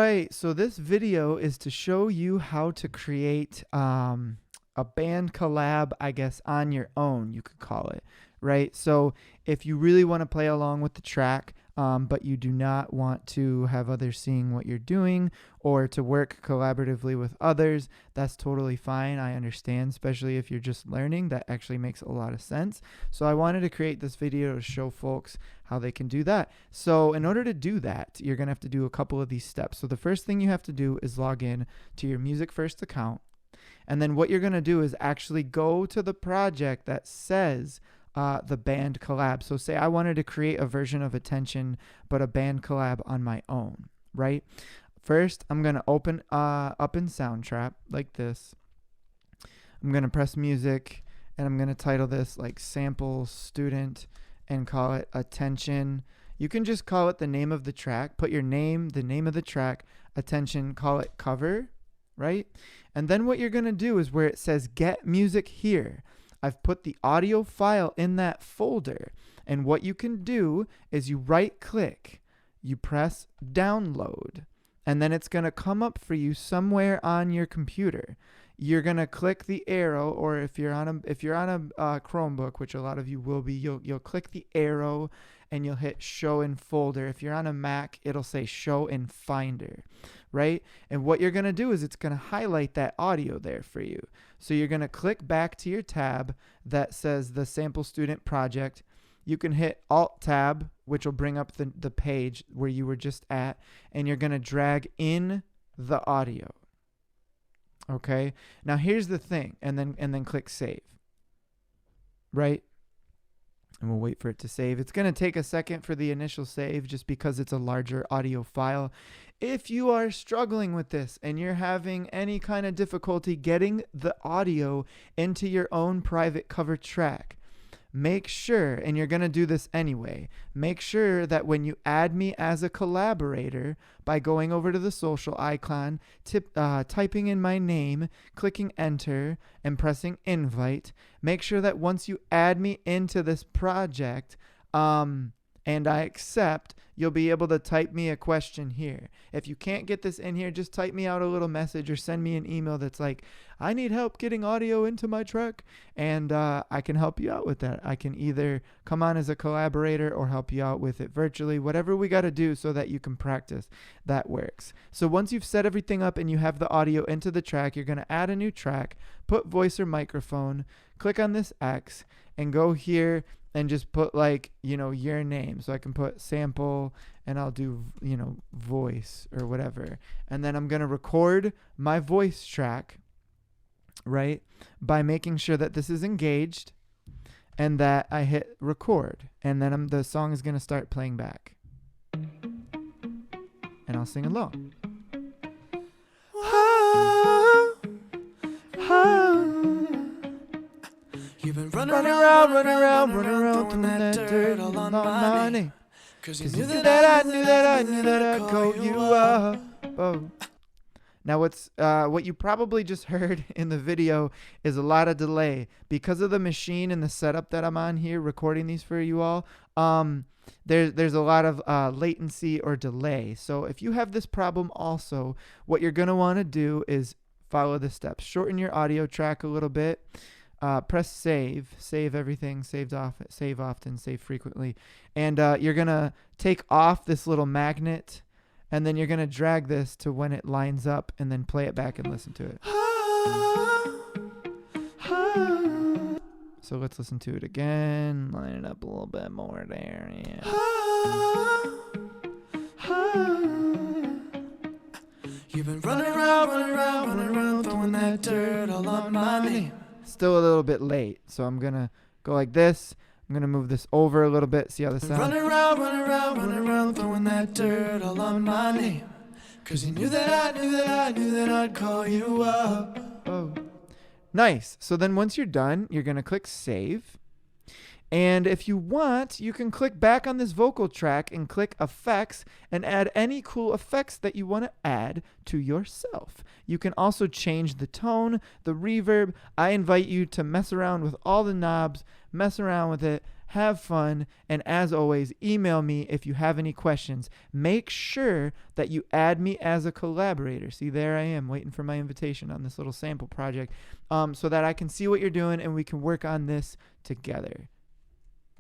right, so this video is to show you how to create a band collab, I guess, on your own, you could call it, right? So if you really want to play along with the track, but you do not want to have others seeing what you're doing or to work collaboratively with others, that's totally fine. I understand, especially if you're just learning. That actually makes a lot of sense. So I wanted to create this video to show folks how they can do that. So in order to do that, you're going to have to do a couple of these steps. So the first thing you have to do is log in to your Music First account. And then what you're going to do is actually go to the project that says the Band Collab. So say I wanted to create a version of Attention, but a Band Collab on my own, right? First, I'm going to open up in Soundtrap like this. I'm going to press Music, and I'm going to title this like Sample Student and call it Attention. You can just call it the name of the track. Put your name, the name of the track, Attention, call it Cover, right? And then what you're going to do is where it says Get Music Here, I've put the audio file in that folder. And what you can do is you right click, you press download, and then it's going to come up for you somewhere on your computer. You're going to click the arrow, or if you're on a Chromebook, which a lot of you will be, you'll click the arrow and you'll hit show in folder. If you're on a Mac, it'll say show in Finder, right? And what you're going to do is it's going to highlight that audio there for you. So you're going to click back to your tab that says the Sample Student Project. You can hit Alt Tab, which will bring up the page where you were just at, and you're going to drag in the audio. Okay? Now here's the thing, and then click Save. Right? And we'll wait for it to save. It's going to take a second for the initial save just because it's a larger audio file. If you are struggling with this and you're having any kind of difficulty getting the audio into your own private cover track, make sure, and you're going to do this anyway, make sure that when you add me as a collaborator by going over to the social icon, typing in my name, clicking enter, and pressing invite, make sure that once you add me into this project, and I accept, you'll be able to type me a question here. If you can't get this in here, just type me out a little message or send me an email that's like, I need help getting audio into my track, and I can help you out with that. I can either come on as a collaborator or help you out with it virtually, whatever we got to do so that you can practice. That works. So once you've set everything up and you have the audio into the track, you're going to add a new track, put voice or microphone, click on this X, and go here and just put like, your name. So I can put sample and I'll do, voice or whatever. And then I'm going to record my voice track, right? By making sure that this is engaged and that I hit record. And then the song is going to start playing back. And I'll sing along. You've been running around, throwing that dirt all on my name. Cause you knew that I'd call you up. Oh. Now what you probably just heard in the video is a lot of delay. Because of the machine and the setup that I'm on here recording these for you all, there's a lot of latency or delay. So if you have this problem also, what you're going to want to do is follow the steps. Shorten your audio track a little bit. Press save everything, save often, save frequently. And you're going to take off this little magnet, and then you're going to drag this to when it lines up and then play it back and listen to it. So let's listen to it again. Line it up a little bit more there. Yeah. You've been running around, throwing that dirt all on my name. Still a little bit late, so I'm gonna go like this. I'm gonna move this over a little bit. See how this sounds? Running around, throwing that dirt all on my name. Cause you knew that I'd call you up. Oh, nice. So then once you're done, you're gonna click save. And if you want, you can click back on this vocal track and click effects and add any cool effects that you want to add to yourself. You can also change the tone, the reverb. I invite you to mess around with all the knobs, mess around with it, have fun, and as always, email me if you have any questions. Make sure that you add me as a collaborator. See, there I am waiting for my invitation on this little sample project, so that I can see what you're doing and we can work on this together.